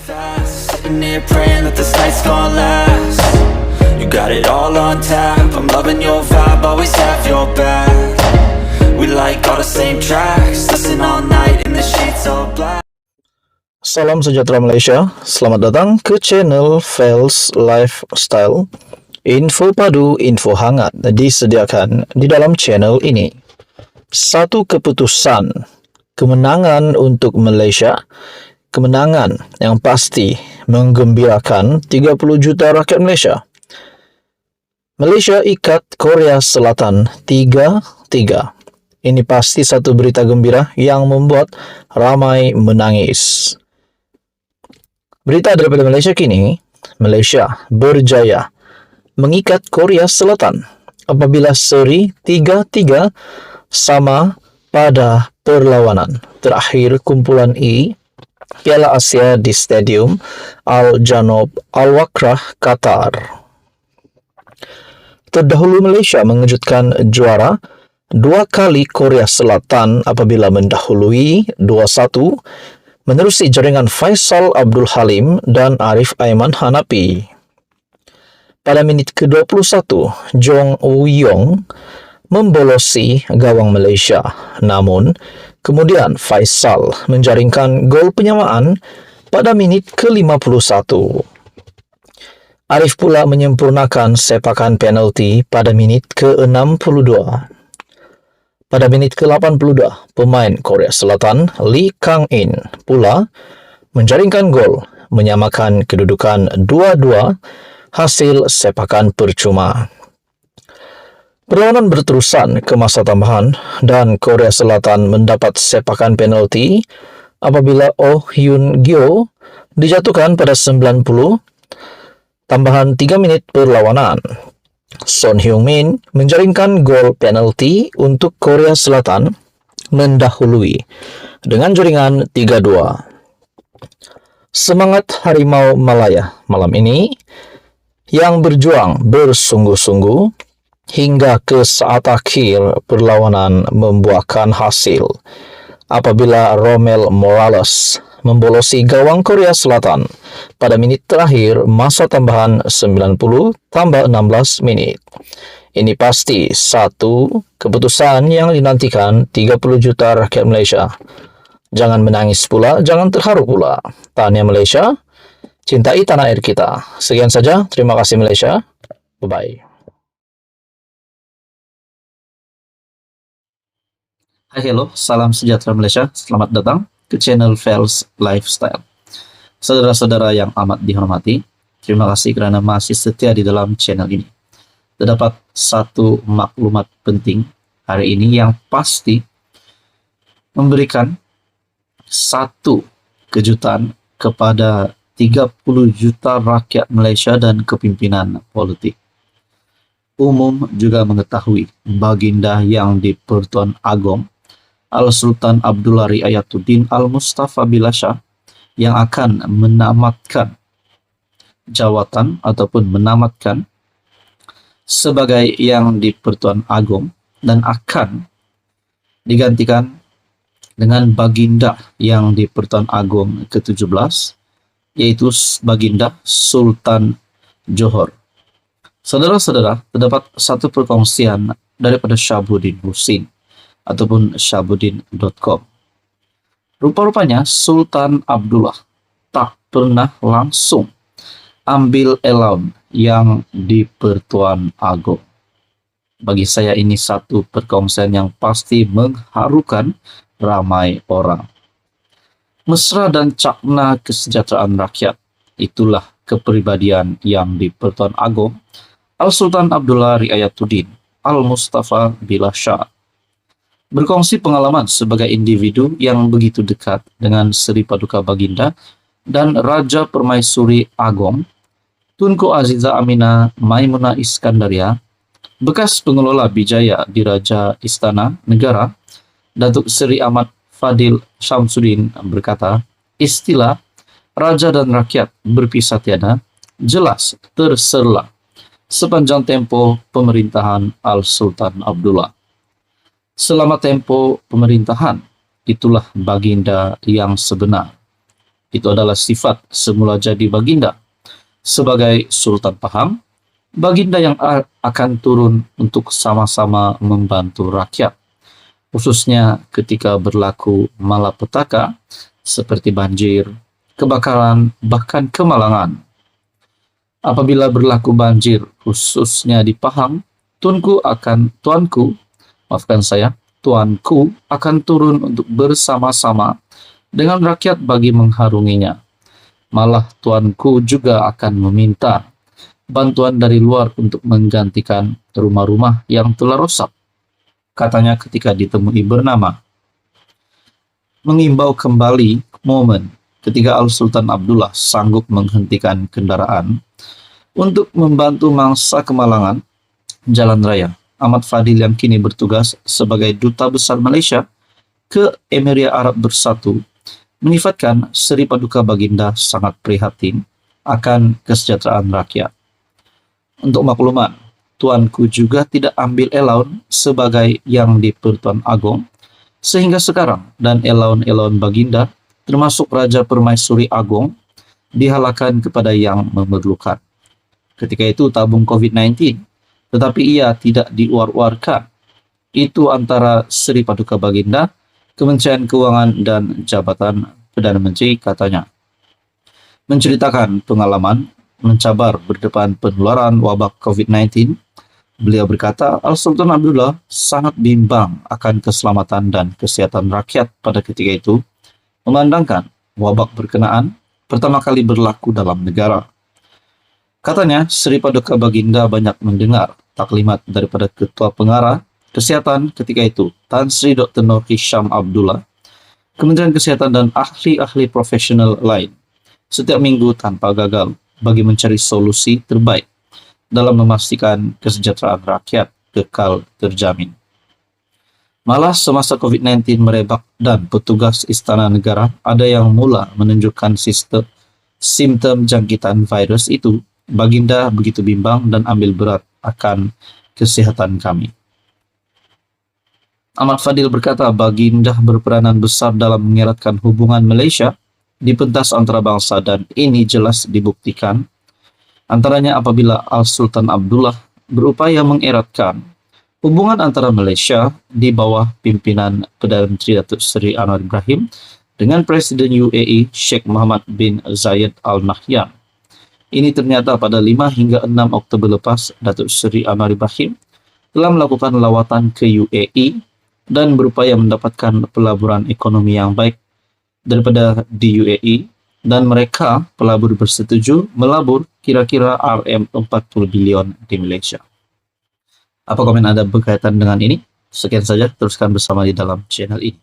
fast, sitting here praying that this night's gonna last. You got it all on tap, I'm loving your vibe, always have your back. We like all the same tracks, listen all night in the sheets all black. Salam sejahtera Malaysia, selamat datang ke channel Fels Lifestyle. Info padu, info hangat disediakan di dalam channel ini. Satu keputusan, kemenangan untuk Malaysia, kemenangan yang pasti menggembirakan 30 juta rakyat Malaysia. Malaysia ikat Korea Selatan 3-3. Ini pasti satu berita gembira yang membuat ramai menangis. Berita daripada Malaysia kini, Malaysia berjaya mengikat Korea Selatan apabila seri 3-3 sama pada perlawanan terakhir kumpulan E Piala Asia di Stadium Al-Janoub Al-Wakrah, Qatar. Terdahulu Malaysia mengejutkan juara dua kali Korea Selatan apabila mendahului 2-1 menerusi jaringan Faisal Abdul Halim dan Arif Aiman Hanapi. Pada minit ke-21, Jong Woo-yong membolosi gawang Malaysia. Namun, kemudian Faisal menjaringkan gol penyamaan pada minit ke-51. Arif pula menyempurnakan sepakan penalti pada minit ke-62. Pada minit ke-82, pemain Korea Selatan Lee Kang-in pula menjaringkan gol menyamakan kedudukan 2-2 hasil sepakan percuma. Perlawanan berterusan ke masa tambahan dan Korea Selatan mendapat sepakan penalti apabila Oh Hyun-gyo dijatuhkan pada 90 tambahan 3 menit perlawanan. Son Heung-min menjaringkan gol penalti untuk Korea Selatan mendahului dengan jaringan 3-2. Semangat Harimau Malaya malam ini yang berjuang bersungguh-sungguh hingga ke saat akhir perlawanan membuahkan hasil apabila Romel Morales membolosi gawang Korea Selatan pada minit terakhir masa tambahan 90 tambah 16 menit. Ini pasti satu keputusan yang dinantikan 30 juta rakyat Malaysia. Jangan menangis pula, jangan terharu pula. Tahniah Malaysia, cintai tanah air kita. Sekian saja, terima kasih Malaysia. Bye-bye. Hai, hello, salam sejahtera Malaysia. Selamat datang ke channel Fels Lifestyle. Saudara-saudara yang amat dihormati, terima kasih kerana masih setia di dalam channel ini. Terdapat satu maklumat penting hari ini yang pasti memberikan satu kejutan kepada 30 juta rakyat Malaysia dan kepimpinan politik. Umum juga mengetahui baginda yang di-Pertuan Agong Al-Sultan Abdullah Riayatuddin Al-Mustafa Billah Shah yang akan menamatkan jawatan ataupun menamatkan sebagai yang di-Pertuan Agong dan akan digantikan dengan baginda yang di-Pertuan Agong ke-17, yaitu baginda Sultan Johor. Saudara-saudara, terdapat satu perkongsian daripada Shahabuddin Husin ataupun shahabuddin.com. Rupa-rupanya Sultan Abdullah tak pernah langsung ambil allowance yang di-Pertuan Agong. Bagi saya ini satu perkongsian yang pasti mengharukan ramai orang. Mesra dan cakna kesejahteraan rakyat, itulah kepribadian yang di-Pertuan Agong Al-Sultan Abdullah Riayatuddin Al-Mustafa Billah Shah. Berkongsi pengalaman sebagai individu yang begitu dekat dengan Seri Paduka Baginda dan Raja Permaisuri Agong, Tunku Aziza Aminah Maimunah Iskandaria, bekas pengelola Bijaya di Raja Istana Negara, Datuk Seri Ahmad Fadil Syamsuddin berkata, istilah Raja dan Rakyat berpisah tiada jelas terserlah sepanjang tempo pemerintahan Al-Sultan Abdullah. Selama tempo pemerintahan, itulah baginda yang sebenar. itu adalah sifat semula jadi baginda. Sebagai Sultan Pahang, baginda yang akan turun untuk sama-sama membantu rakyat, khususnya ketika berlaku malapetaka seperti banjir, kebakaran, bahkan kemalangan. Apabila berlaku banjir, khususnya di Pahang, tuanku akan turun untuk bersama-sama dengan rakyat bagi mengharunginya. Malah tuanku juga akan meminta bantuan dari luar untuk menggantikan rumah-rumah yang telah rusak. Katanya ketika ditemui bernama. Mengimbau kembali momen ketika Al-Sultan Abdullah sanggup menghentikan kendaraan untuk membantu mangsa kemalangan jalan raya. Ahmad Fadil yang kini bertugas sebagai Duta Besar Malaysia ke Emirat Arab Bersatu menyifatkan Seri Paduka Baginda sangat prihatin akan kesejahteraan rakyat. Untuk makluman, tuanku juga tidak ambil elaun sebagai yang di Pertuan Agong, sehingga sekarang dan elaun-elaun baginda, termasuk Raja Permaisuri Agong, dihalakan kepada yang memerlukan. Ketika itu tabung COVID-19, tetapi ia tidak diuar-uarkan. Itu antara Seri Paduka Baginda, Kementerian Keuangan dan Jabatan Perdana Menteri, katanya. Menceritakan pengalaman mencabar berdepan penularan wabak COVID-19, beliau berkata, Al-Sultan Abdullah sangat bimbang akan keselamatan dan kesehatan rakyat pada ketika itu, memandangkan wabak berkenaan pertama kali berlaku dalam negara. Katanya, Seri Paduka Baginda banyak mendengar taklimat daripada Ketua Pengarah Kesehatan ketika itu, Tan Sri Dr. Nur Hisham Abdullah, Kementerian Kesehatan dan ahli-ahli profesional lain, setiap minggu tanpa gagal bagi mencari solusi terbaik dalam memastikan kesejahteraan rakyat kekal terjamin. Malah semasa COVID-19 merebak dan petugas Istana Negara ada yang mula menunjukkan simptom jangkitan virus itu, Baginda begitu bimbang dan ambil berat akan kesehatan kami. Ahmad Fadil berkata, Baginda berperanan besar dalam mengeratkan hubungan Malaysia di pentas antarabangsa dan ini jelas dibuktikan. Antaranya apabila Al-Sultan Abdullah berupaya mengeratkan hubungan antara Malaysia di bawah pimpinan Perdana Menteri Datuk Seri Anwar Ibrahim dengan Presiden UAE Sheikh Mohammed bin Zayed Al Nahyan. Ini ternyata pada 5 hingga 6 Oktober lepas, Datuk Seri Anwar Ibrahim telah melakukan lawatan ke UAE dan berupaya mendapatkan pelaburan ekonomi yang baik daripada di UAE, dan mereka pelabur bersetuju melabur kira-kira RM40 bilion di Malaysia. Apa komen Anda berkaitan dengan ini? Sekian saja, teruskan bersama di dalam channel ini.